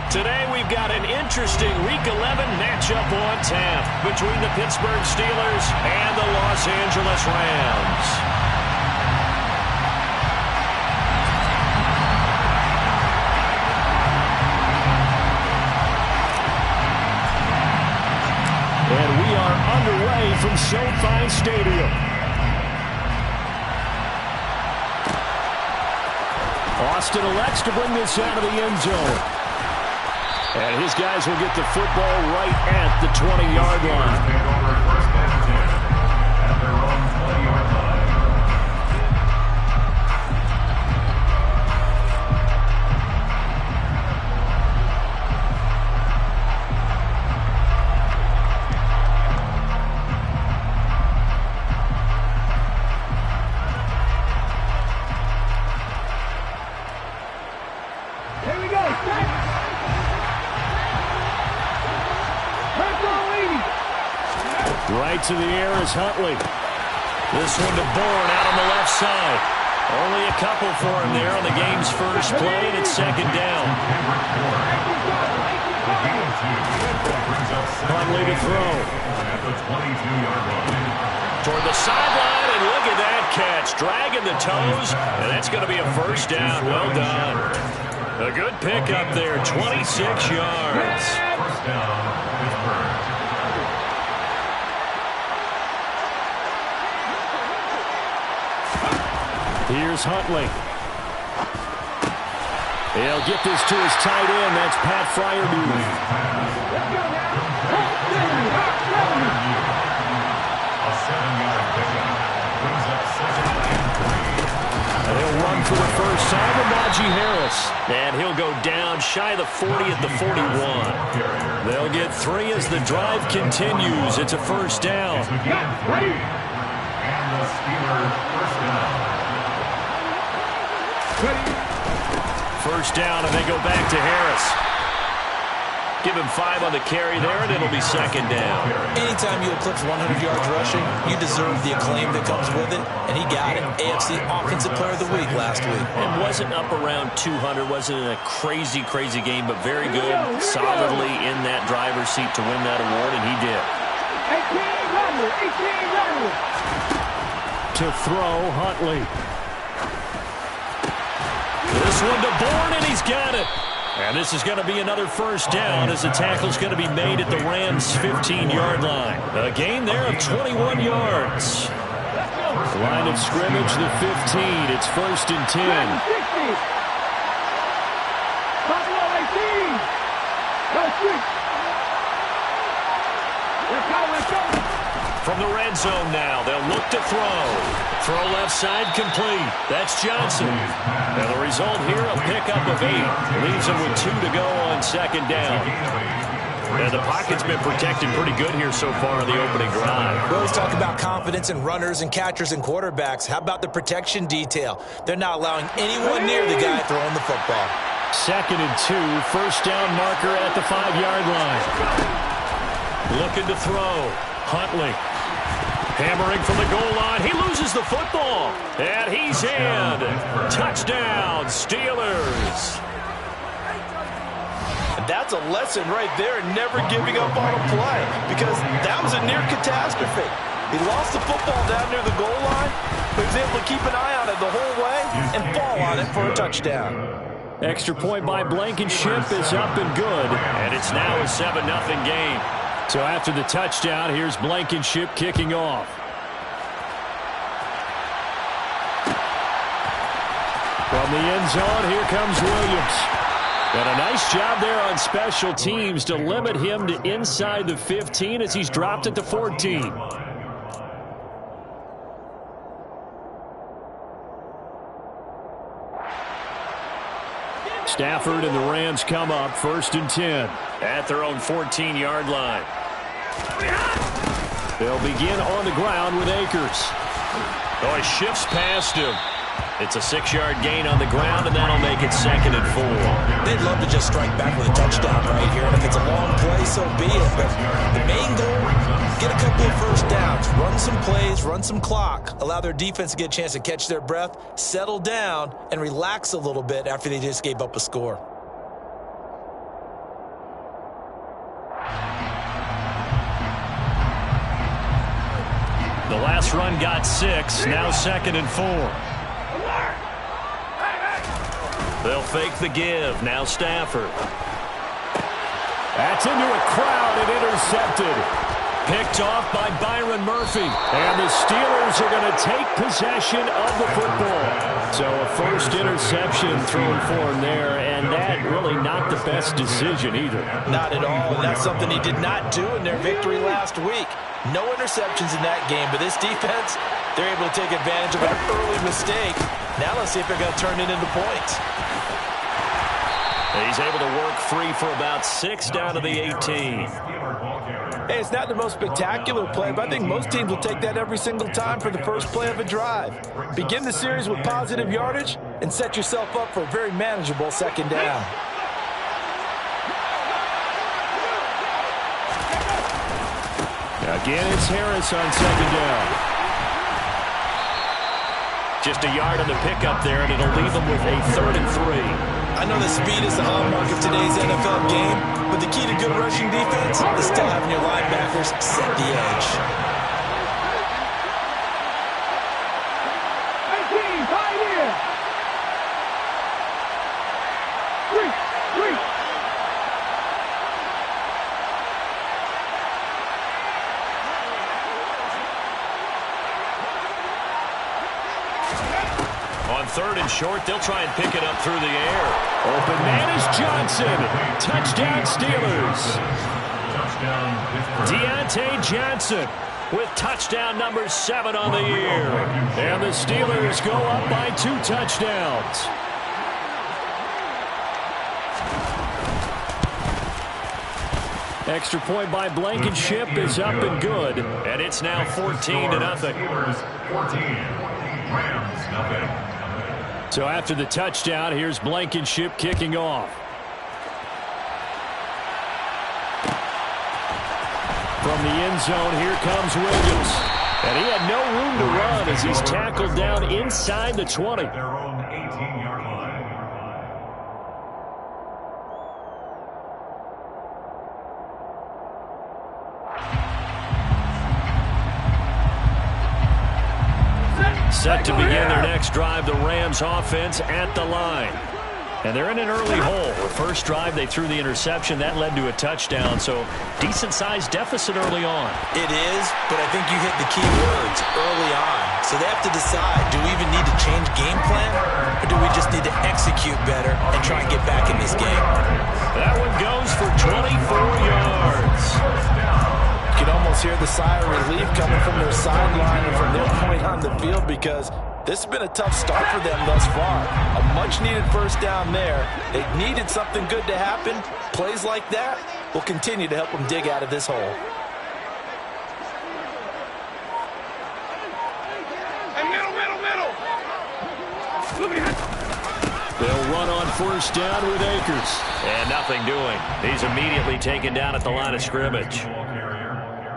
Today we've got an interesting Week 11 matchup on tap between the Pittsburgh Steelers and the Los Angeles Rams. And we are underway from SoFi Stadium. Austin elects to bring this out of the end zone. And his guys will get the football right at the 20-yard line. Right to the air is Huntley. This one to Bourne out on the left side. Only a couple for him there on the game's first play, and it's second down. Huntley to throw. Toward the sideline, and look at that catch. Dragging the toes, and that's going to be a first down. Well done. A good pickup there, 26 yards. First down, Pittsburgh. Here's Huntley. He'll get this to his tight end. That's Pat Fryermuth. A 7-yard pickup. Brings up second and 3. And he'll run for the first time with Najee Harris. And he'll go down shy of the 40 at the 41. They'll get 3 as the drive continues. It's a first down. And the Steelers first down. First down, and they go back to Harris. Give him 5 on the carry there, and it'll be second down. Anytime you eclipse 100 yards rushing, you deserve the acclaim that comes with it, and he got it. AFC Offensive Player of the Week last week. And wasn't up around 200, wasn't a crazy game, but very good, solidly in that driver's seat to win that award, and he did. 18 to throw, Huntley. This one to Bourne, and he's got it. And this is going to be another first down as the tackle's going to be made at the Rams' 15-yard line. A gain there of 21 yards. Line of scrimmage, the 15. It's first and 10. From the red zone now, they'll look to throw. Throw left side complete. That's Johnson. And the result here, a pickup of 8. Leaves him with 2 to go on second down. And the pocket's been protected pretty good here so far in the opening drive. We always talk about confidence in runners and catchers and quarterbacks. How about the protection detail? They're not allowing anyone near the guy throwing the football. Second and 2. First down marker at the 5-yard line. Looking to throw. Huntley. Hammering from the goal line. He loses the football. And he's in. Touchdown, Steelers. And that's a lesson right there in never giving up on a play, because that was a near catastrophe. He lost the football down near the goal line, but he was able to keep an eye on it the whole way and fall on it for a touchdown. Extra point by Blankenship is up and good. And it's now a 7-0 game. So after the touchdown, here's Blankenship kicking off. From the end zone, here comes Williams. And a nice job there on special teams to limit him to inside the 15 as he's dropped it to 14. Stafford and the Rams come up first and 10 at their own 14-yard line. They'll begin on the ground with Akers. Oh, he shifts past him. It's a 6-yard gain on the ground, and that'll make it second and 4. They'd love to just strike back with a touchdown right here, and if it's a long play, so be it. But the main goal, get a couple of first downs, run some plays, run some clock, allow their defense to get a chance to catch their breath, settle down, and relax a little bit after they just gave up a score. The last run got 6. Now 2nd and 4. They'll fake the give. Now Stafford. That's into a crowd and intercepted. Picked off by Byron Murphy. And the Steelers are going to take possession of the football. So a first interception thrown for him there, and that really not the best decision either. Not at all, and that's something he did not do in their victory last week. No interceptions in that game, but this defense, they're able to take advantage of an early mistake. Now let's see if they're going to turn it into points. He's able to work free for about 6 down to the 18. Hey, it's not the most spectacular play, but I think most teams will take that every single time for the first play of a drive. Begin the series with positive yardage and set yourself up for a very manageable 2nd down. Again, it's Harris on 2nd down. Just a yard on the pickup there, and it'll leave them with a 3rd and 3. I know that speed is the hallmark of today's NFL game, but the key to good rushing defense is still having your linebackers set the edge. 18, tight end. 3. On 3rd and short, they'll try and pick it up through the air. Open man is Johnson. Touchdown Steelers. Deontay Johnson with touchdown number 7 on the year. And the Steelers go up by 2 touchdowns. Extra point by Blankenship is up and good. And it's now 14-0. So after the touchdown, here's Blankenship kicking off. From the end zone, here comes Williams. And he had no room to run as he's tackled down inside the 20. Their own 18-yard line. Set to begin their next drive, the Rams offense at the line. And they're in an early hole. The first drive, they threw the interception. That led to a touchdown, so decent-sized deficit early on. It is, but I think you hit the key words early on. So they have to decide, do we even need to change game plan, or do we just need to execute better and try and get back in this game? That one goes for 24 yards. You can almost hear the sigh of relief coming from their sideline and from their point on the field, because this has been a tough start for them thus far. A much-needed first down there. They needed something good to happen. Plays like that will continue to help them dig out of this hole. Hey, middle. They'll run on first down with Akers. And nothing doing. He's immediately taken down at the line of scrimmage.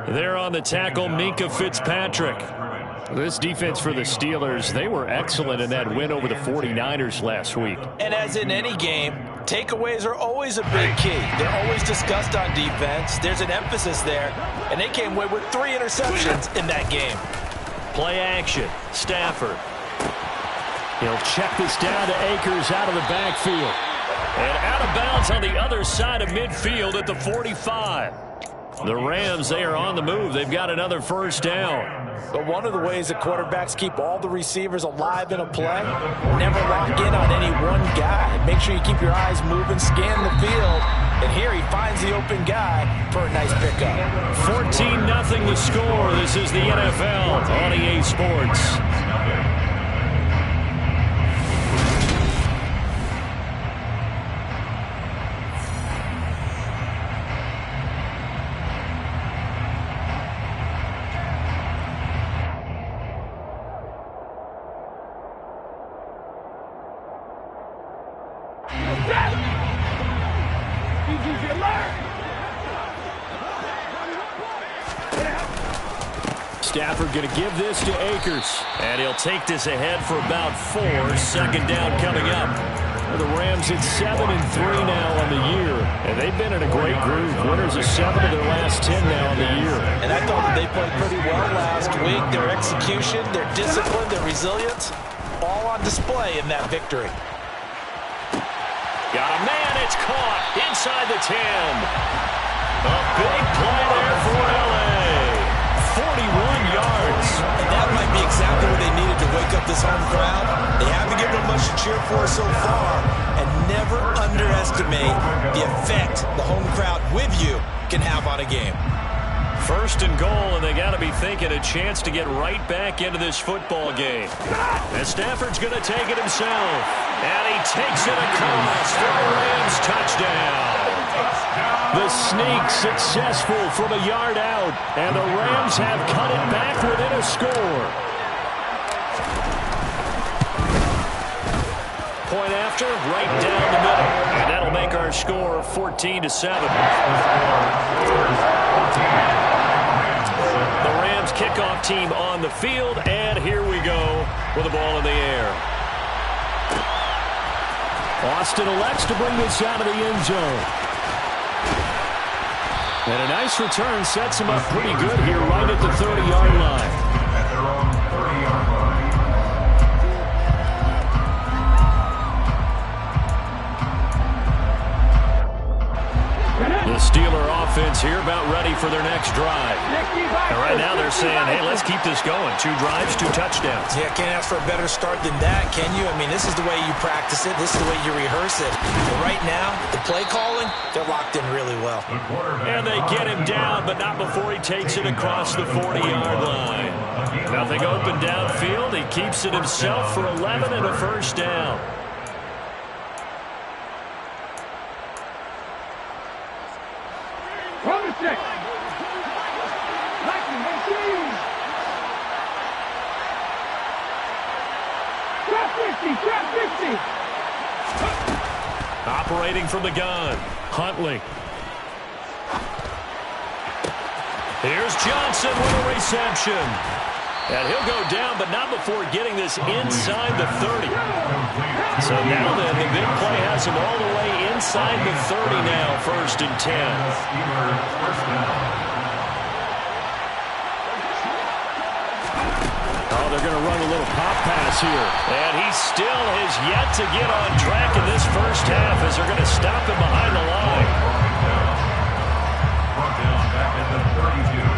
There on the tackle, Minkah Fitzpatrick. This defense for the Steelers, they were excellent in that win over the 49ers last week. And as in any game, takeaways are always a big key. They're always discussed on defense. There's an emphasis there, and they came away with 3 interceptions in that game. Play action, Stafford. He'll check this down to Akers out of the backfield. And out of bounds on the other side of midfield at the 45. The Rams, they are on the move. They've got another first down. But one of the ways that quarterbacks keep all the receivers alive in a play, never lock in on any one guy. Make sure you keep your eyes moving, scan the field. And here he finds the open guy for a nice pickup. 14-0 the score. This is the NFL on EA Sports. Stafford going to give this to Akers. And he'll take this ahead for about 4. Second down coming up. The Rams at 7-3 now on the year. And they've been in a great groove. Winners of 7 of their last 10 now in the year. And I thought that they played pretty well last week. Their execution, their discipline, their resilience, all on display in that victory. Got a man, it's caught inside the 10. A big play there for LA. 41 yards. And that might be exactly what they needed to wake up this home crowd. They haven't given them much to cheer for so far. And never underestimate the effect the home crowd with you can have on a game. First and goal, and they got to be thinking a chance to get right back into this football game. And Stafford's going to take it himself. And he takes it across for a Rams touchdown. The sneak successful from a yard out, and the Rams have cut it back within a score. Point after, right down the middle. And that'll make our score 14-7. The Rams kickoff team on the field, and here we go with the ball in the air. Austin elects to bring this out of the end zone. And a nice return sets him up pretty good here right at the 30-yard line. At their own 30-yard line. The Steeler offense here about ready for their next drive. And right now they're saying, hey, let's keep this going. 2 drives, 2 touchdowns. Yeah, can't ask for a better start than that, can you? I mean, this is the way you practice it. This is the way you rehearse it. But right now, the play calling, they're locked in really well. And they get him down, but not before he takes it across the 40-yard line. Nothing open downfield. He keeps it himself for 11 and a first down. From the 6. Lightning, Trap 50, Operating from the gun, Huntley. Here's Johnson with a reception. And he'll go down, but not before getting this inside the 30. So now then, the big play has him all the way inside the 30 now, 1st and 10. Oh, they're going to run a little pop pass here. And he still has yet to get on track in this first half as they're going to stop him behind the line. Brought down back at the 32.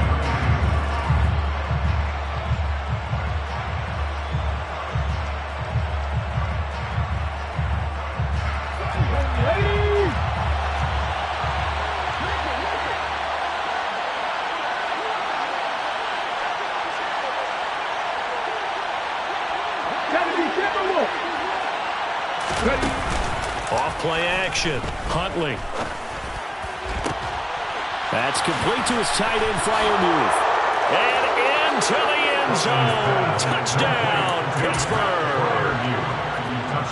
Off play action. Huntley. That's complete to his tight end, Freiermuth. And into the end zone. Touchdown, Pittsburgh.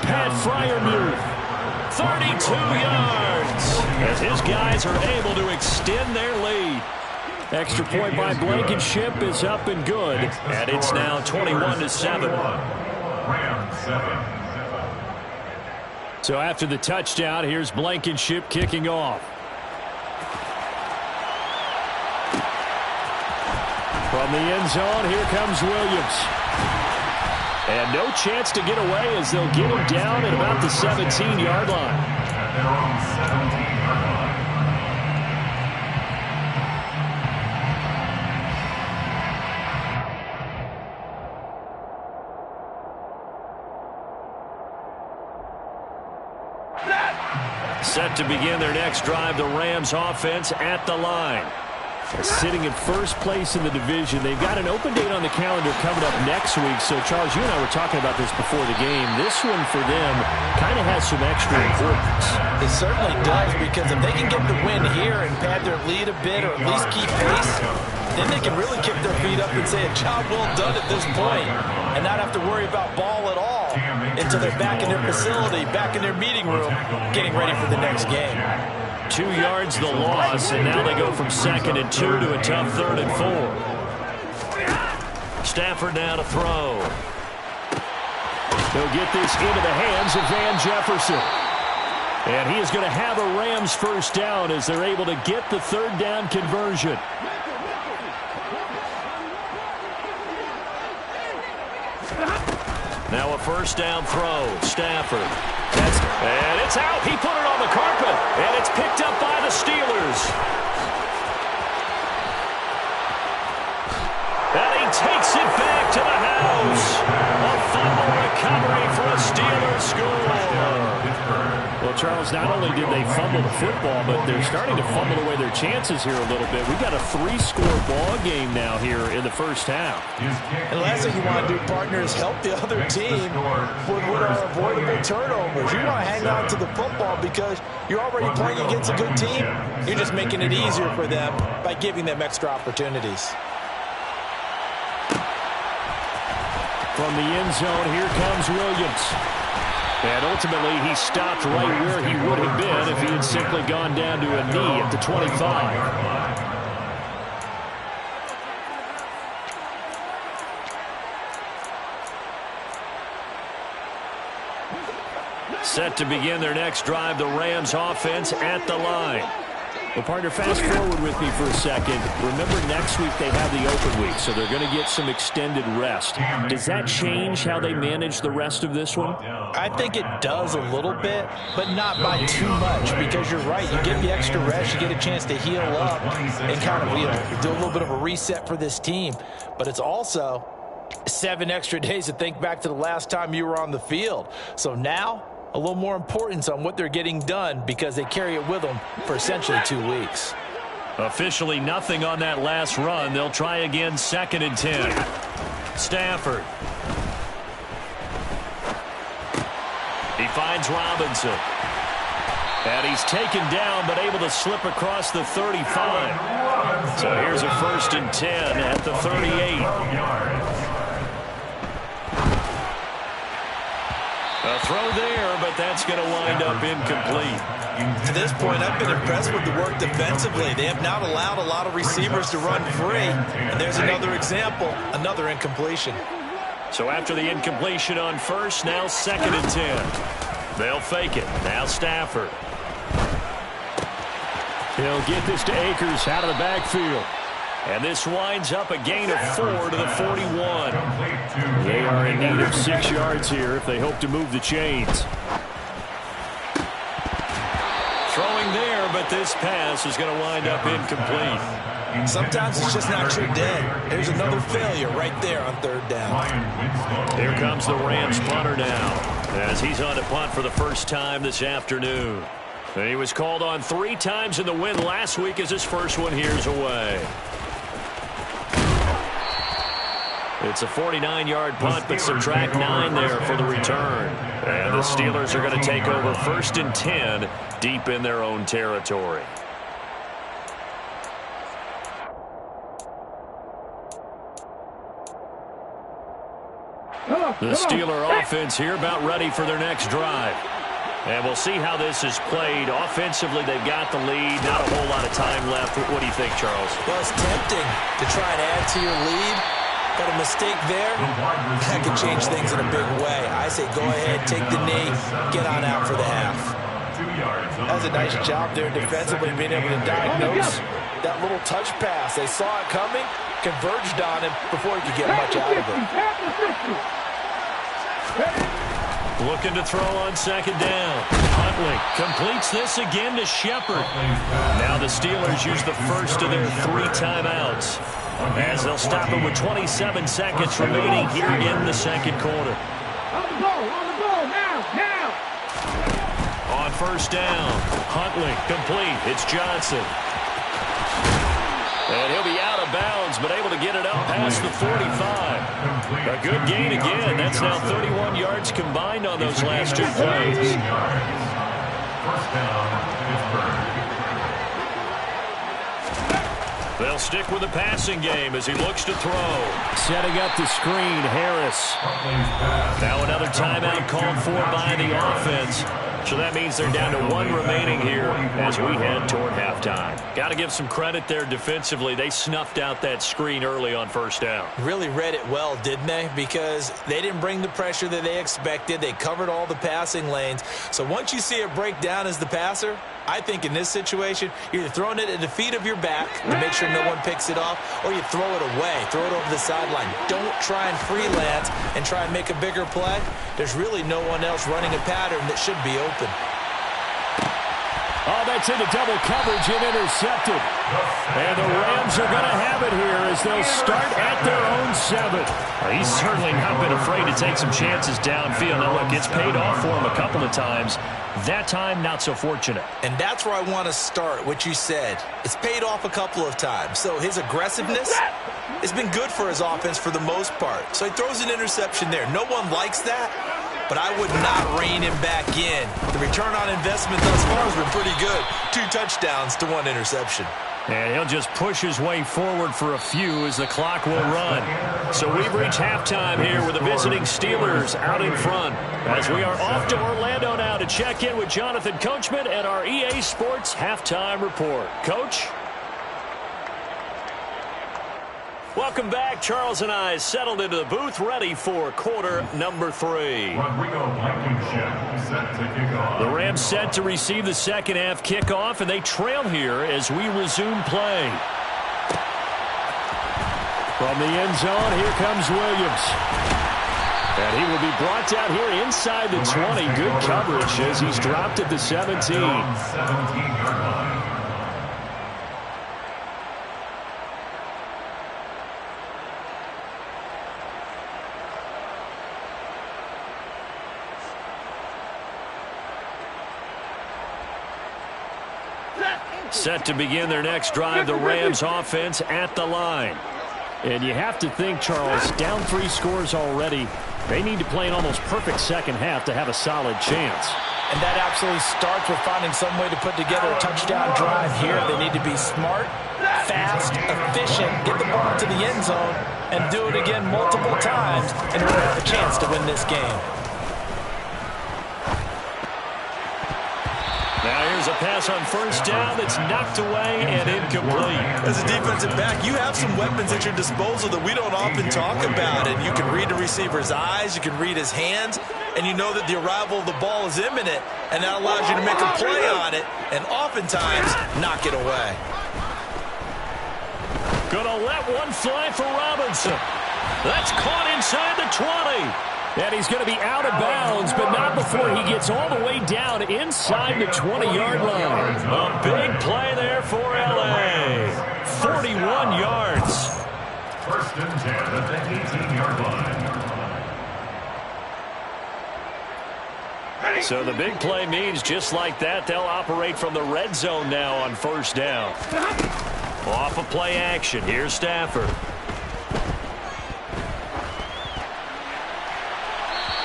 Pat Freiermuth. 32 yards. As his guys are able to extend their lead. Extra point by Blankenship is up and good. And it's now 21-7. Rams 7. So after the touchdown, here's Blankenship kicking off. From the end zone, here comes Williams. And no chance to get away as they'll get him down at about the 17-yard line. At their own 17-yard line. Set to begin their next drive, the Rams offense at the line. Sitting in first place in the division. They've got an open date on the calendar coming up next week. So, Charles, you and I were talking about this before the game. This one for them kind of has some extra importance. It certainly does, because if they can get the win here and pad their lead a bit or at least keep pace, then they can really kick their feet up and say a job well done at this point and not have to worry about ball at all until they're back in their facility, back in their meeting room, getting ready for the next game. 2 yards the loss, and now they go from 2nd and 2 to a tough 3rd and 4. Stafford now to throw. He'll get this into the hands of Van Jefferson. And he is going to have a Rams first down as they're able to get the third down conversion. Now a first down throw. Stafford. And it's out. He put it on the carpet. And it's picked up by the Steelers. And he takes it back to the house. A fumble recovery for a Steelers score. Well, Charles, not only did they fumble the football, but they're starting to fumble away their chances here a little bit. We've got a 3-score ball game now here in the first half. And the last thing you want to do, partner, is help the other team with what are avoidable turnovers. You want to hang on to the football because you're already playing against a good team. You're just making it easier for them by giving them extra opportunities. From the end zone, here comes Williams. And ultimately, he stopped right where he would have been if he had simply gone down to a knee at the 25. Set to begin their next drive, the Rams offense at the line. Well, partner, fast forward with me for a second. Remember, next week they have the open week, so they're going to get some extended rest. Does that change how they manage the rest of this one? I think it does a little bit, but not by too much, because you're right. You get the extra rest, you get a chance to heal up and kind of, do a little bit of a reset for this team. But it's also 7 extra days to think back to the last time you were on the field. So now, a little more importance on what they're getting done because they carry it with them for essentially 2 weeks. Officially nothing on that last run. They'll try again, 2nd and 10. Stafford. He finds Robinson. And he's taken down but able to slip across the 35. So here's a 1st and 10 at the 38. A throw there, but that's going to wind up incomplete. To this point, I've been impressed with the work defensively. They have not allowed a lot of receivers to run free. And there's another example, another incompletion. So after the incompletion on first, now 2nd and 10. They'll fake it. Now Stafford. He'll get this to Akers out of the backfield. And this winds up a gain of 4 to the 41. They are in need of 6 yards here if they hope to move the chains. Throwing there, but this pass is going to wind up incomplete. Sometimes it's just not your day. There's another failure right there on 3rd down. Here comes the Rams punter now, as he's on to punt for the first time this afternoon. And he was called on 3 times in the win last week as his first one here's away. It's a 49-yard punt, but subtract 9 there for the return. And the Steelers are going to take over 1st and 10 deep in their own territory. The Steeler offense here about ready for their next drive. And we'll see how this is played. Offensively, they've got the lead. Not a whole lot of time left. What do you think, Charles? Well, it's tempting to try and add to your lead. But a mistake there, that could change things in a big way. I say go ahead, take the knee, get on out for the half. That's a nice job there defensively, being able to diagnose that little touch pass. They saw it coming, converged on him before he could get much out of it. Looking to throw on 2nd down. Huntley completes this again to Shepard. Now the Steelers use the first of their 3 timeouts, as they'll stop him with 27 seconds remaining here in the 2nd quarter. On 1st down, Huntley complete. It's Johnson. And he'll be out of bounds, but able to get it up past the 45. A good gain again. That's now 31 yards combined on those last 2 plays. First down, Pittsburgh. They'll stick with the passing game as he looks to throw. Setting up the screen, Harris. Now another timeout called for by the offense. So that means they're down to 1 remaining here as we head toward halftime. Got to give some credit there defensively. They snuffed out that screen early on first down. Really read it well, didn't they? Because they didn't bring the pressure that they expected. They covered all the passing lanes. So once you see it break down as the passer, I think in this situation, you're either throwing it at the feet of your back to make sure no one picks it off, or you throw it away, throw it over the sideline. Don't try and freelance and try and make a bigger play. There's really no one else running a pattern that should be open. Oh, that's into double coverage and intercepted. And the Rams are going to have it here as they'll start at their own 7. He's certainly not been afraid to take some chances downfield. Now, look, it's paid off for him a couple of times. That time, not so fortunate. And that's where I want to start, what you said. It's paid off a couple of times. So his aggressiveness has been good for his offense for the most part. So he throws an interception there. No one likes that, but I would not rein him back in. The return on investment thus far has been pretty good. 2 touchdowns to 1 interception. And he'll just push his way forward for a few as the clock will run. So we've reached halftime here with the visiting Steelers out in front. As we are off to Orlando now to check in with Jonathan Coachman and our EA Sports Halftime Report. Coach? Welcome back. Charles and I settled into the booth, ready for quarter number 3. The Rams set to receive the second half kickoff, and they trail here as we resume play. From the end zone, here comes Williams. And he will be brought down here inside the 20. Good coverage as he's dropped at the 17. Set to begin their next drive, the Rams offense at the line. And you have to think, Charles, down 3 scores already. They need to play an almost perfect second half to have a solid chance. And that absolutely starts with finding some way to put together a touchdown drive here. They need to be smart, fast, efficient, get the ball to the end zone, and do it again multiple times in order to have a chance to win this game. Now here's a pass on first down that's knocked away and incomplete. As a defensive back, you have some weapons at your disposal that we don't often talk about. And you can read the receiver's eyes, you can read his hands, and you know that the arrival of the ball is imminent, and that allows you to make a play on it and oftentimes knock it away. Gonna let one fly for Robinson. That's caught inside the 20. And he's going to be out of bounds, but not before he gets all the way down inside the 20-yard line. A big play there for L.A. 41 yards. First and 10 at the 18-yard line. So the big play means just like that, they'll operate from the red zone now on first down. Off of play action, here's Stafford.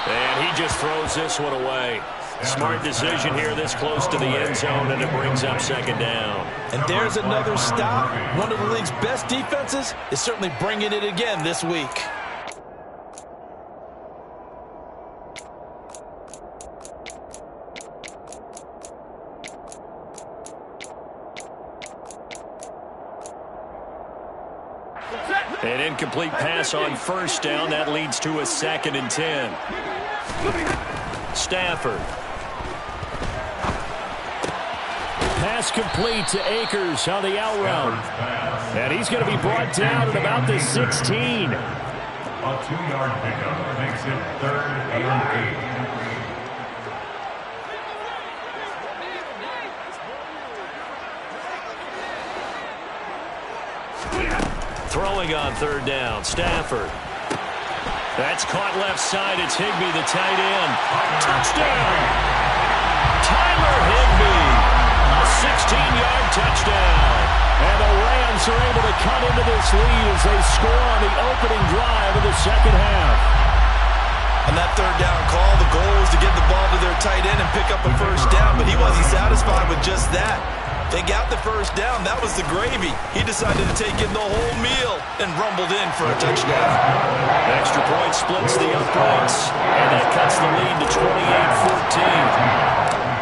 And he just throws this one away. Smart decision here this close to the end zone, and it brings up second down. And there's another stop. One of the league's best defenses is certainly bringing it again this week. An incomplete pass on first down. That leads to a 2nd and 10. Stafford. Pass complete to Akers on the out route. And he's going to be brought down at about the 16. A 2-yard pickup makes it 3rd and 8. Throwing on third down, Stafford. That's caught left side. It's Higbee, the tight end. Touchdown! Tyler Higbee. A 16-yard touchdown. And the Rams are able to cut into this lead as they score on the opening drive of the second half. On that third down call, the goal was to get the ball to their tight end and pick up a first down, but he wasn't satisfied with just that. They got the first down. That was the gravy. He decided to take in the whole meal and rumbled in for a touchdown. Extra point splits the uprights, and that cuts the lead to 28-14.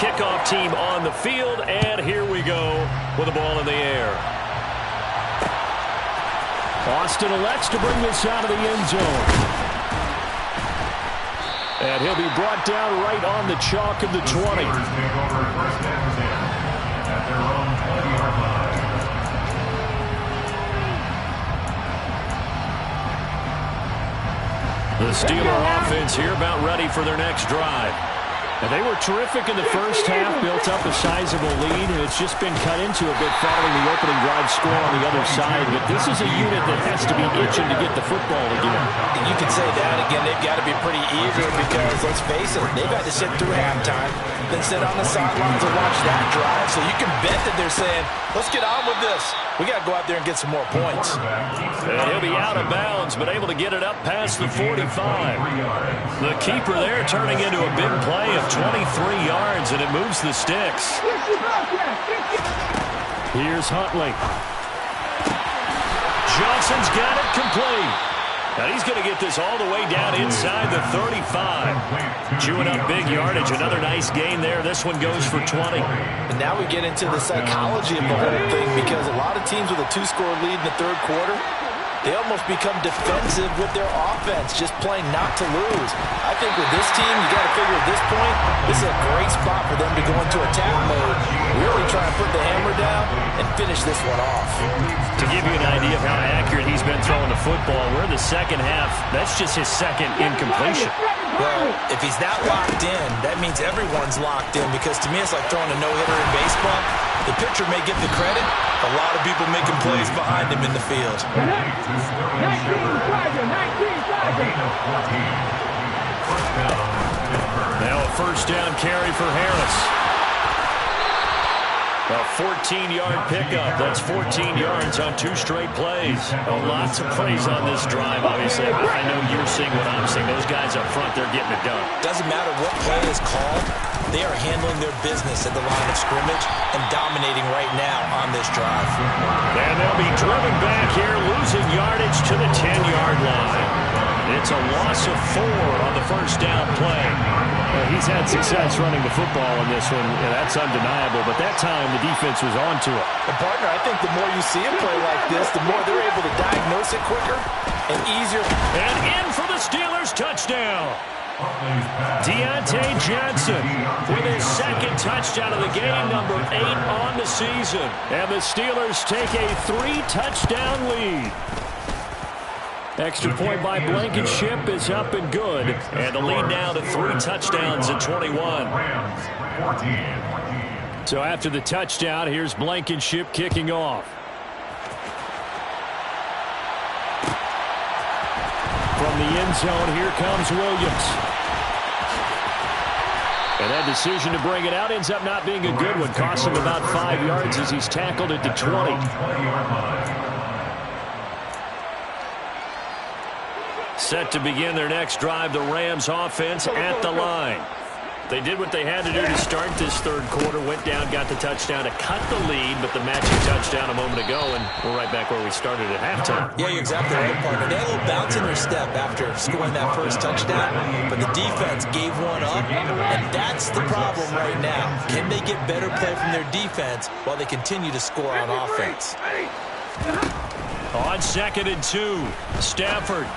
kickoff team on the field, and here we go with the ball in the air. Austin elects to bring this out of the end zone. And he'll be brought down right on the chalk of the 20. The Steeler offense here about ready for their next drive. And they were terrific in the first half, built up a sizable lead, and it's just been cut into a bit following the opening drive score on the other side. But this is a unit that has to be itching to get the football again. You can say that again. They've got to be pretty eager because, let's face it, they've had to sit through halftime, then sit on the sidelines and watch that drive. So you can bet that they're saying, let's get on with this. We got to go out there and get some more points. And he'll be out of bounds, but able to get it up past the 45. The keeper there turning into a big play of 23 yards, and it moves the sticks. Here's Huntley. Johnson's got it complete. And he's going to get this all the way down inside the 35. Chewing up big yardage. Another nice gain there. This one goes for 20. And now we get into the psychology of the whole thing, because a lot of teams with a 2-score lead in the third quarter, they almost become defensive with their offense, just playing not to lose. I think with this team, you got to figure at this point, this is a great spot for them to go into attack mode, really try and put the hammer down and finish this one off. To give you an idea of how accurate he's been throwing the football, we're in the second half. That's just his second incompletion. Well, if he's not locked in, that means everyone's locked in, because to me it's like throwing a no-hitter in baseball. The pitcher may get the credit. A lot of people making plays behind him in the field. Now a first down carry for Harris. A 14-yard pickup. That's 14 yards on 2 straight plays. Oh, lots of plays on this drive, obviously. I know you're seeing what I'm seeing. Those guys up front, they're getting it done. Doesn't matter what play is called. They are handling their business at the line of scrimmage and dominating right now on this drive. And they'll be driven back here, losing yardage to the 10-yard line. It's a loss of 4 on the first down play. He's had success running the football in this one, and that's undeniable. But that time, the defense was on to it. And partner, I think the more you see a play like this, the more they're able to diagnose it quicker and easier. And in for the Steelers touchdown. Deontay Johnson with his second touchdown of the game, number 8 on the season. And the Steelers take a 3-touchdown lead. Extra point by Blankenship is up and good. And the lead now to 3 touchdowns at 21. So after the touchdown, here's Blankenship kicking off. From the end zone, here comes Williams. And that decision to bring it out ends up not being a good one. Costs him about 5 yards as he's tackled at the 20. Set to begin their next drive, the Rams offense at the line. They did what they had to do to start this third quarter, went down, got the touchdown to cut the lead, but the matching touchdown a moment ago, and we're right back where we started at halftime. Yeah, you're exactly right, partner. They had a little bounce in their step after scoring that first touchdown, but the defense gave one up, and that's the problem right now. Can they get better play from their defense while they continue to score on offense? On 2nd and 2, Stafford.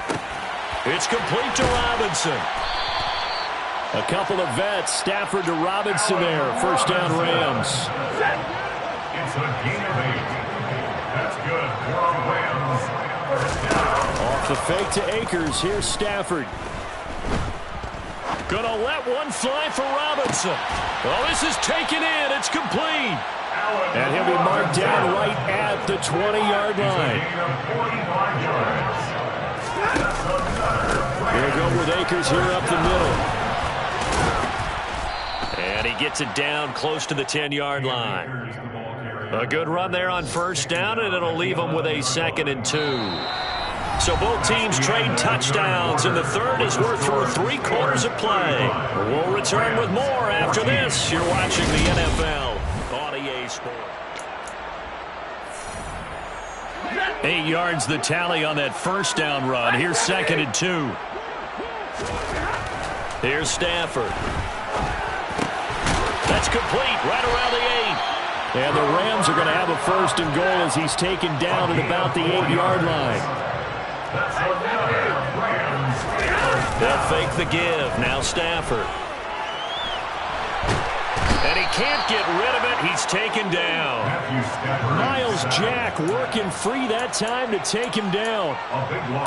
It's complete to Robinson. A couple of vets, Stafford to Robinson there. First down, Rams. It's a gain of 8. That's good for Rams. First down. Off the fake to Akers. Here's Stafford. Gonna let one fly for Robinson. Well, this is taken in. It's complete. And he'll be marked down right at the 20-yard line. He'll go with Akers here up the middle. And he gets it down close to the 10-yard line. A good run there on first down, and it'll leave them with a 2nd and 2. So both teams trade touchdowns, and the third as we're through 3 quarters of play. We'll return with more after this. You're watching the NFL on EA Sports. 8 yards the tally on that first down run. Here's 2nd and 2. Here's Stafford. That's complete right around the 8. And the Rams are going to have a 1st and goal as he's taken down at about the 8-yard line. They'll fake the give. Now Stafford. And he can't get rid of it. He's taken down. Miles Jack working free that time to take him down.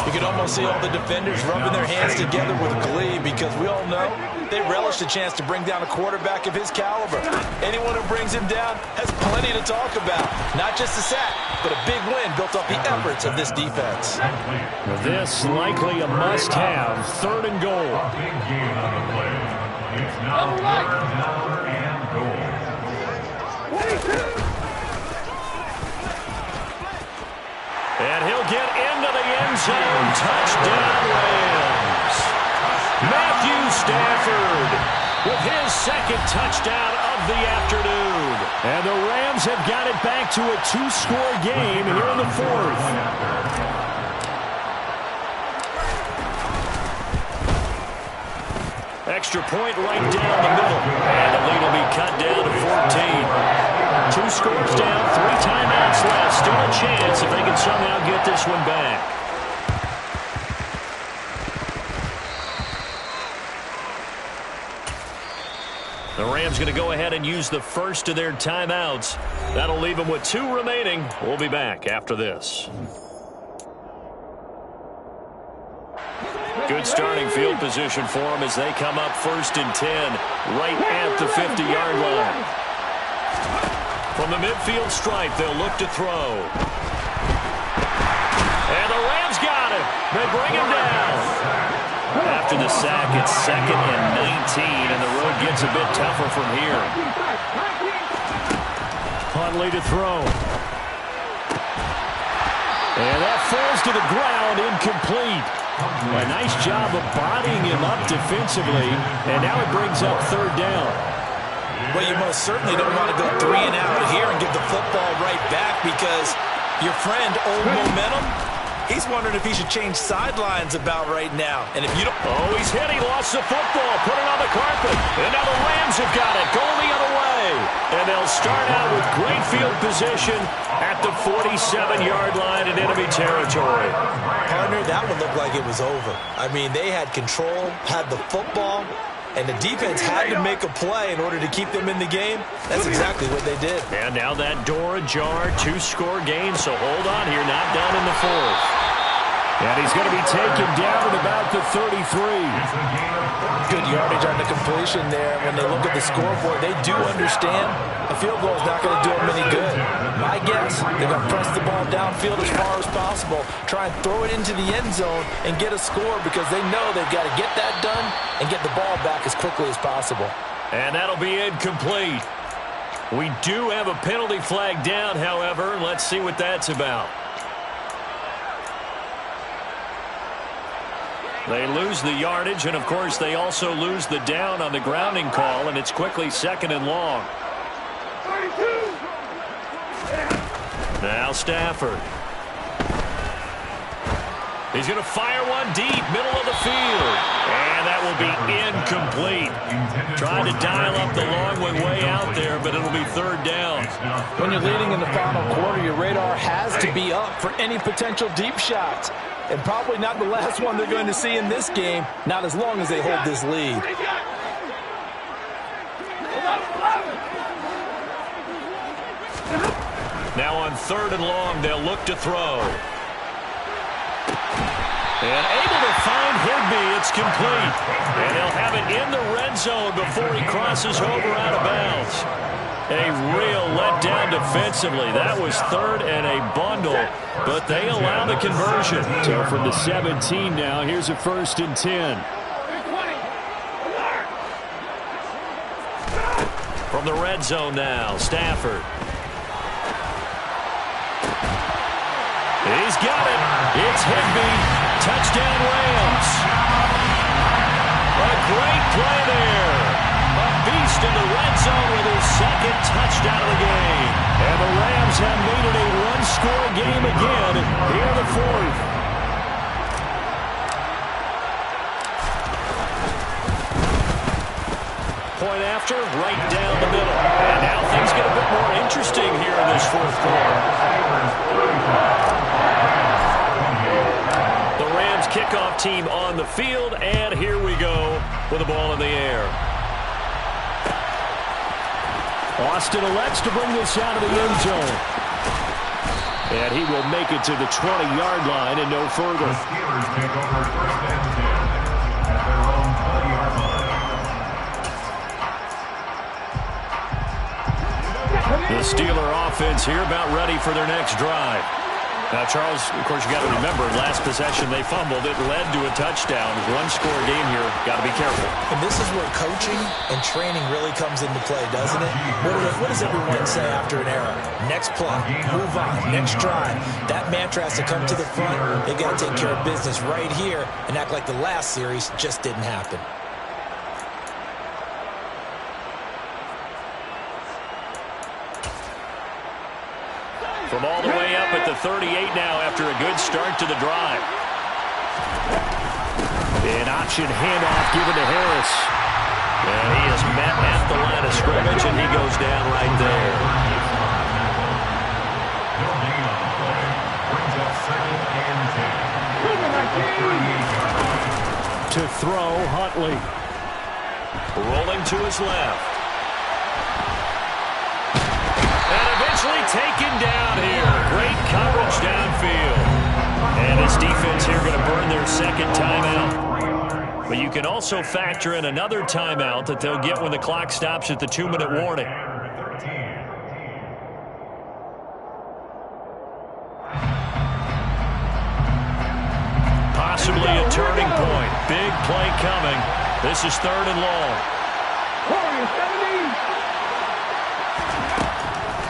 You can almost see all the defenders rubbing their hands together with glee because we all know they relish the chance to bring down a quarterback of his caliber. Anyone who brings him down has plenty to talk about. Not just a sack, but a big win built off the efforts of this defense. This likely a must-have. 3rd and goal. Big game on the play. It's now 3rd down and goal. And he'll get into the end zone. Touchdown, Rams. Matthew Stafford with his 2nd touchdown of the afternoon. And the Rams have got it back to a 2-score game here in the 4th. Extra point right down the middle. And the lead will be cut down to 14. 2 scores down, 3 timeouts left. Still a chance if they can somehow get this one back. The Rams going to go ahead and use the first of their timeouts. That'll leave them with 2 remaining. We'll be back after this. Good starting field position for them as they come up 1st and 10 right at the 50-yard line. From the midfield stripe, they'll look to throw. And the Rams got him. They bring him down. After the sack, it's 2nd and 19, and the road gets a bit tougher from here. Huntley to throw. And that falls to the ground, incomplete. A nice job of bodying him up defensively, and now it brings up 3rd down. Well, you most certainly don't want to go 3 and out here and give the football right back because your friend, Old Momentum, he's wondering if he should change sidelines about right now. And if you don't... Oh, he's hit. He lost the football. Put it on the carpet. And now the Rams have got it. Going the other way. And they'll start out with great field position at the 47-yard line in enemy territory. Partner, that one looked like it was over. I mean, they had control, had the football, and the defense had to make a play in order to keep them in the game. That's exactly what they did. And now that door ajar, 2-score game, so hold on here, not done in the 4th. And he's going to be taken down at about the 33. Good yardage on the completion there. When they look at the scoreboard, they do understand a field goal is not going to do them any good. My guess, they're going to press the ball downfield as far as possible, try and throw it into the end zone and get a score because they know they've got to get that done and get the ball back as quickly as possible. And that'll be incomplete. We do have a penalty flag down, however. Let's see what that's about. They lose the yardage, and of course they also lose the down on the grounding call, and it's quickly 2nd and long. Now Stafford. He's going to fire one deep, middle of the field. And that will be incomplete. Trying to dial up the long way out there, but it'll be 3rd down. When you're leading in the final quarter, your radar has to be up for any potential deep shots. And probably not the last one they're going to see in this game, not as long as they hold this lead. Now on 3rd and long, they'll look to throw. And able to find Higbee. It's complete. And they'll have it in the red zone before he crosses over out of bounds. A real letdown defensively. That was 3rd and a bundle, but they allow the conversion. So from the 17 now, here's a 1st and 10. From the red zone now, Stafford. He's got it. It's Higbee. Touchdown Rams. A great play there. A beast in the red zone with his 2nd touchdown of the game. And the Rams have made it a 1-score game again here in the 4th. point after, right down the middle. And now things get a bit more interesting here in this fourth quarter. The Rams kickoff team on the field, and here we go with the ball in the air. Austin elects to bring this out of the end zone. And he will make it to the 20-yard line and no further. The Steelers take over first and 10 at their own 20-yard line. The Steeler offense here about ready for their next drive. Now, Charles, of course, you got to remember, last possession they fumbled. It led to a touchdown. One-score game here. Got to be careful. And this is where coaching and training really comes into play, doesn't it? What does everyone say after an error? Next play, move on, next drive. That mantra has to come to the front. They've got to take care of business right here and act like the last series just didn't happen. From all the way up at the 38 now after a good start to the drive. An option handoff given to Harris. And he is met at the line of scrimmage, and he goes down right there. Brings up second and 10. To throw, Huntley. Rolling to his left. Taken down here. Great coverage downfield. And his defense here going to burn their second timeout. But you can also factor in another timeout that they'll get when the clock stops at the 2-minute warning. Possibly a turning point. Big play coming. This is 3rd and long.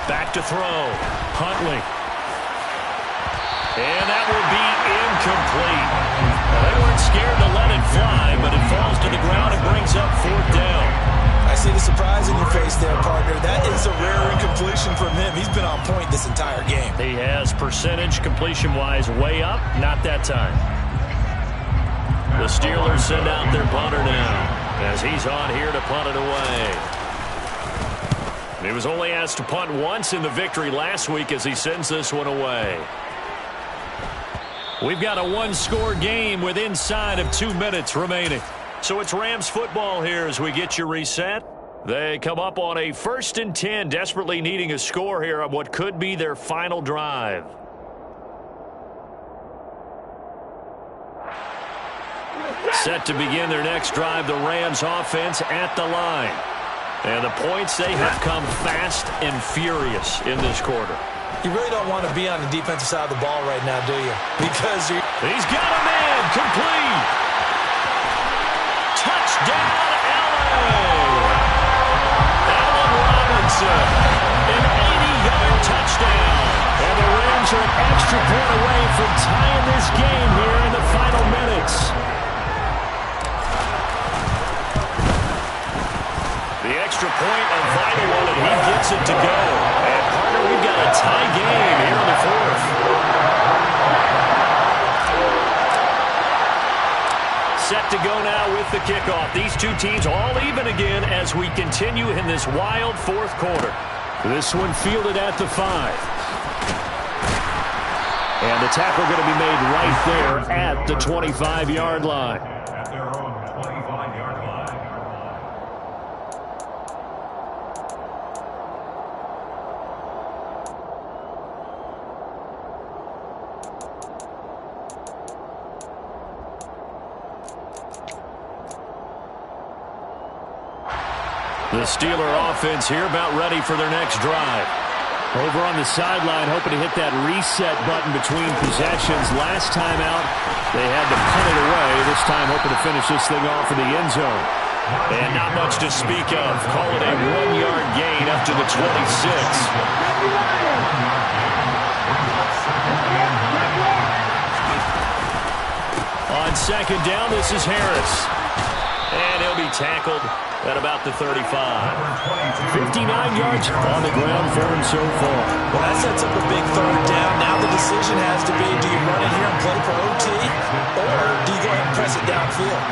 Back to throw. Huntley. And that will be incomplete. They weren't scared to let it fly, but it falls to the ground and brings up 4th down. I see the surprise in your face there, partner. That is a rare incompletion from him. He's been on point this entire game. He has percentage completion-wise way up. Not that time. The Steelers send out their punter now as he's on here to punt it away. He was only asked to punt once in the victory last week as he sends this one away. We've got a one-score game with inside of 2 minutes remaining. So it's Rams football here as we get you reset. They come up on a 1st and 10, desperately needing a score here on what could be their final drive. Set to begin their next drive, the Rams offense at the line. And the points, they have come fast and furious in this quarter. You really don't want to be on the defensive side of the ball right now, do you? Because he's got a man, complete. Touchdown, Allen. Allen Robinson, an 80-yard touchdown. And the Rams are an extra point away from tying this game here in the final minutes. The extra point, a vital one, and he gets it to go. And, partner, we've got a tie game here in the 4th. Set to go now with the kickoff. These two teams all even again as we continue in this wild 4th quarter. This one fielded at the 5. And the tackle going to be made right there at the 25-yard line. At their own 25-yard line. The Steeler offense here about ready for their next drive. Over on the sideline, hoping to hit that reset button between possessions. Last time out, they had to punt it away. This time, hoping to finish this thing off in the end zone. And not much to speak of. Call it a 1-yard gain up to the 26. On second down, this is Harris. And he'll be tackled at about the 35. 59 yards on the ground for him so far. Well, that sets up a big 3rd down. Now the decision has to be, do you run it here and play for OT, or do you go ahead and press it downfield?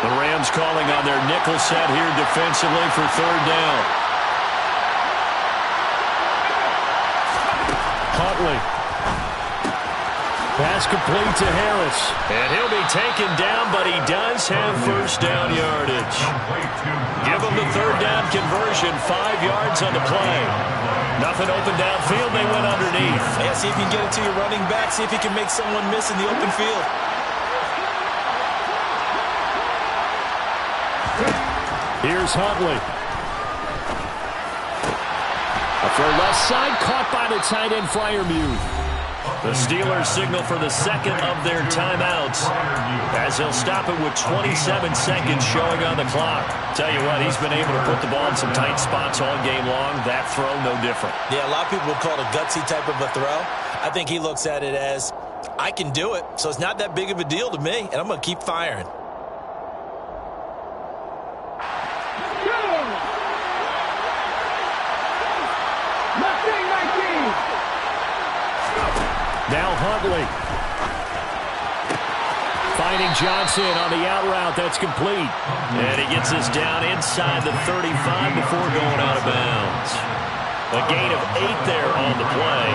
The Rams calling on their nickel set here defensively for third down. Huntley. Pass complete to Harris. And he'll be taken down, but he does have first down yardage. Give him the third down conversion, 5 yards on the play. Nothing open downfield, they went underneath. Yeah, see if you can get it to your running back, see if you can make someone miss in the open field. Here's Huntley. A throw left side, caught by the tight end Freiermuth. The Steelers signal for the second of their timeouts as he'll stop it with 27 seconds showing on the clock. Tell you what, he's been able to put the ball in some tight spots all game long. That throw, no different. Yeah, a lot of people would call it a gutsy type of a throw. I think he looks at it as, I can do it, so it's not that big of a deal to me, and I'm going to keep firing. Now Huntley. Finding Johnson on the out route. That's complete. And he gets this down inside the 35 before going out of bounds. A gain of 8 there on the play.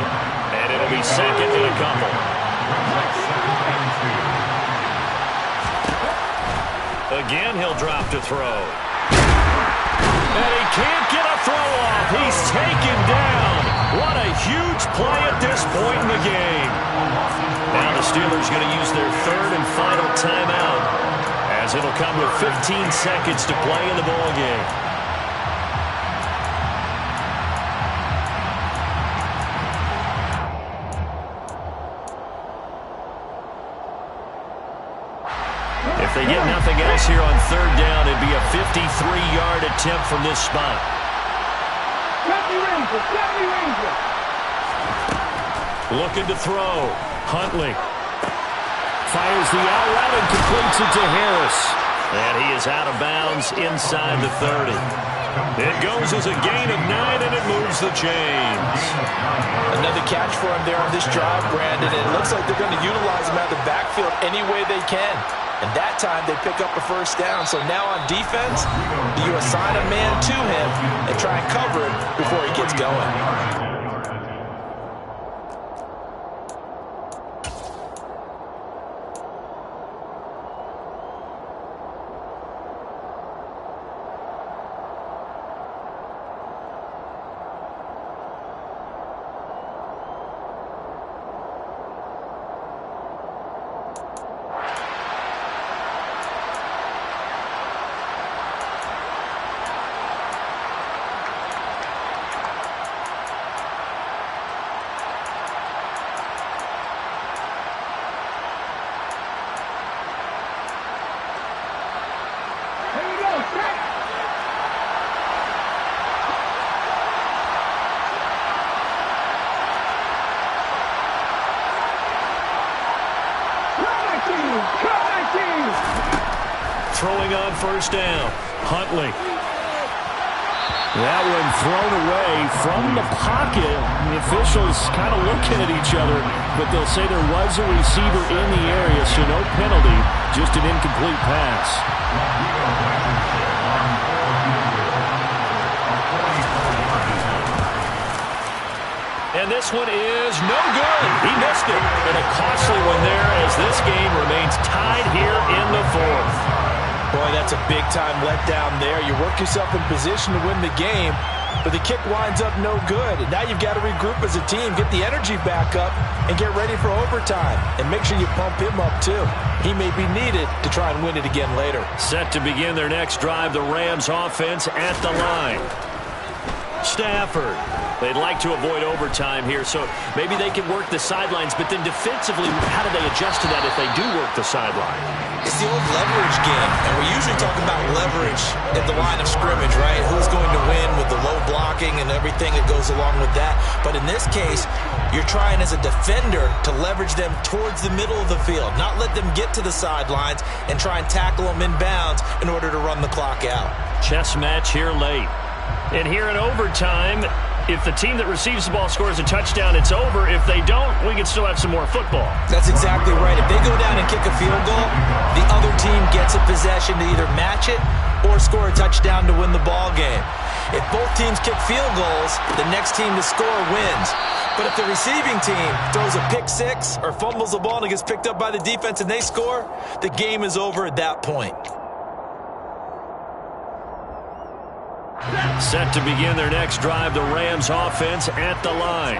And it'll be second and a couple. Again, he'll drop to throw. And he can't get a throw off. He's taken down. What a huge play at this point in the game. Now the Steelers going to use their third and final timeout as it'll come with 15 seconds to play in the ball game. If they get nothing else here on third down, it'd be a 53-yard attempt from this spot. Looking to throw. Huntley fires the out route and completes it to Harris. And he is out of bounds inside the 30. It goes as a gain of 9, and it moves the chains. Another catch for him there on this drive, Brandon. And it looks like they're going to utilize him out of the backfield any way they can. And that time they pick up a first down. So now on defense, you assign a man to him and try and cover it before he gets going. Throwing on first down. Huntley. That one thrown away from the pocket. The officials kind of looking at each other, but they'll say there was a receiver in the area, so no penalty, just an incomplete pass. And this one is no good. He missed it. And a costly one there as this game remains tied here in the fourth. Boy, that's a big-time letdown there. You work yourself in position to win the game, but the kick winds up no good. And now you've got to regroup as a team, get the energy back up, and get ready for overtime. And make sure you pump him up, too. He may be needed to try and win it again later. Set to begin their next drive, the Rams offense at the line. Stafford. They'd like to avoid overtime here, so maybe they can work the sidelines, but then defensively, how do they adjust to that if they do work the sideline? It's the old leverage game, and we usually talk about leverage at the line of scrimmage, right? Who's going to win with the low blocking and everything that goes along with that. But in this case, you're trying as a defender to leverage them towards the middle of the field, not let them get to the sidelines and try and tackle them in bounds in order to run the clock out. Chess match here late. And here in overtime, If the team that receives the ball scores a touchdown, it's over. If they don't, we can still have some more football. That's exactly right. If they go down and kick a field goal, the other team gets a possession to either match it or score a touchdown to win the ball game. If both teams kick field goals, the next team to score wins. But if the receiving team throws a pick six or fumbles the ball and it gets picked up by the defense and they score, the game is over at that point. Set to begin their next drive, the Rams offense at the line.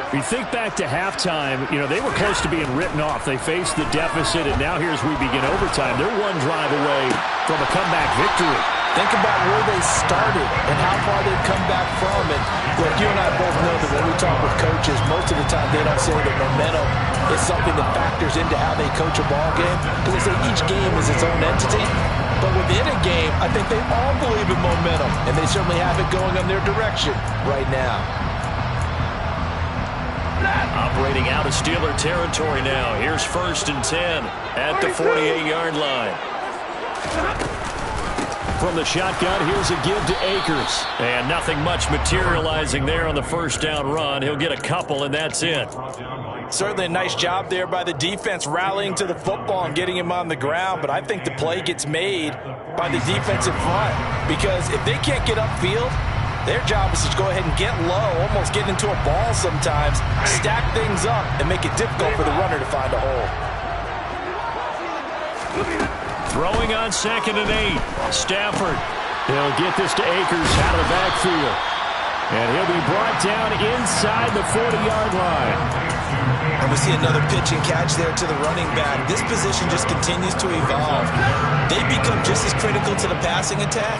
If you think back to halftime, they were close to being written off. They faced the deficit, and now here's we begin overtime. They're one drive away from a comeback victory. Think about where they started and how far they've come back from. And look, you and I both know that when we talk with coaches, most of the time they don't say that momentum is something that factors into how they coach a ball game. Because they say each game is its own entity. But within a game, I think they all believe in momentum. And they certainly have it going in their direction right now. Operating out of Steeler territory now. Here's 1st and 10 at the 48-yard line. From the shotgun, here's a give to Akers. And nothing much materializing there on the first down run. He'll get a couple, and that's it. Certainly a nice job there by the defense rallying to the football and getting him on the ground. But I think the play gets made by the defensive front. Because if they can't get upfield, their job is to go ahead and get low, almost get into a ball sometimes, stack things up, and make it difficult for the runner to find a hole. Throwing on 2nd and 8. Stafford. He'll get this to Akers out of the backfield. And he'll be brought down inside the 40-yard line. And we see another pitch and catch there to the running back. This position just continues to evolve. They become just as critical to the passing attack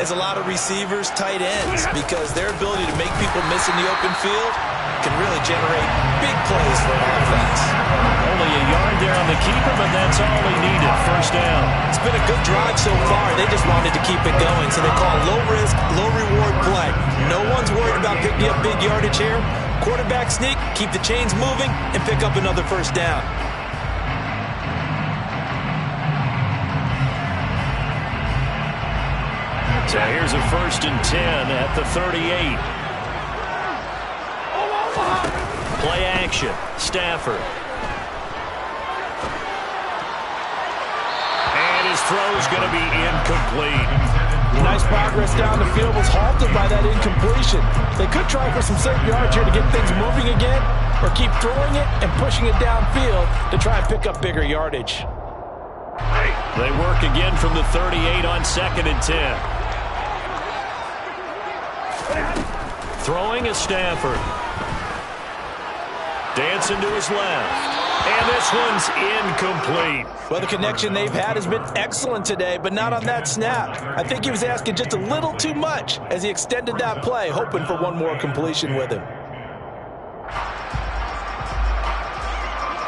as a lot of receivers, tight ends, because their ability to make people miss in the open field can really generate big plays for an offense. Only a yard there on the keeper, but that's all he needed. 1st down. It's been a good drive so far. They just wanted to keep it going, so they call low-risk, low-reward play. No one's worried about picking up big yardage here. Quarterback sneak, keep the chains moving, and pick up another 1st down. So here's a 1st and 10 at the 38. Play action. Stafford. And his throw's going to be incomplete. Nice progress down the field was halted by that incompletion. They could try for some safe yards here to get things moving again, or keep throwing it and pushing it downfield to try and pick up bigger yardage. They work again from the 38 on 2nd and 10. Throwing is Stafford. Dancing to his left. And this one's incomplete. Well, the connection they've had has been excellent today, but not on that snap. I think he was asking just a little too much as he extended that play, hoping for one more completion with him.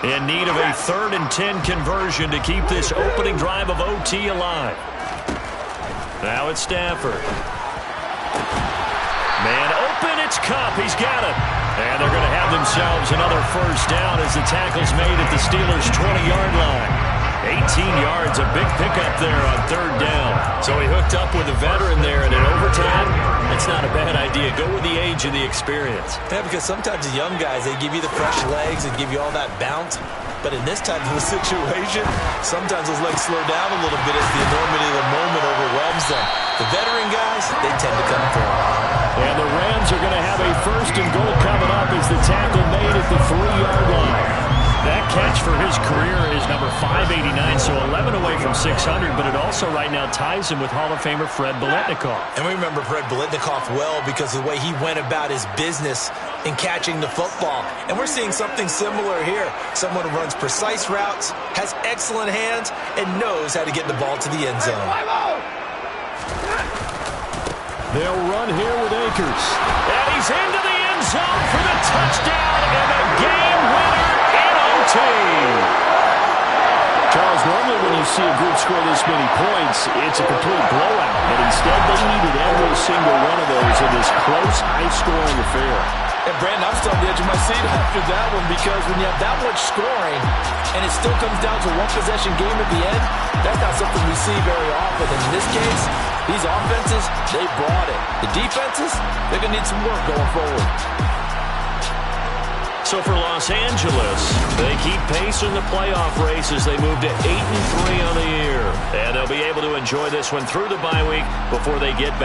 In need of a 3rd and 10 conversion to keep this opening drive of OT alive. Now it's Stafford. Man open, it's Kupp. He's got it. And they're going to have themselves another 1st down as the tackle's made at the Steelers' 20-yard line. 18 yards, a big pickup there on 3rd down. So he hooked up with a veteran there, and in overtime, it's not a bad idea. Go with the age and the experience. Yeah, because sometimes the young guys, they give you the fresh legs and give you all that bounce. But in this type of a situation, sometimes those legs slow down a little bit as the enormity of the moment overwhelms them. The veteran guys, they tend to come through. And the Rams are going to have a 1st and goal coming up as the tackle made at the 3-yard line. That catch for his career is number 589, so 11 away from 600, but it also right now ties him with Hall of Famer Fred Biletnikoff. And we remember Fred Biletnikoff well because of the way he went about his business in catching the football. And we're seeing something similar here. Someone who runs precise routes, has excellent hands, and knows how to get the ball to the end zone. They'll run here with Akers. And he's into the end zone for the touchdown and a game winner in OT. Charles, normally when you see a group score this many points, it's a complete blowout. But instead, they needed every single one of those in this close, high-scoring affair. And Brandon, I'm still on the edge of my seat after that one, because when you have that much scoring and it still comes down to one possession game at the end, that's not something we see very often. And in this case, these offenses, they brought it. The defenses, they're going to need some work going forward. So for Los Angeles, they keep pace in the playoff race as they move to 8-3 on the year. And they'll be able to enjoy this one through the bye week before they get back.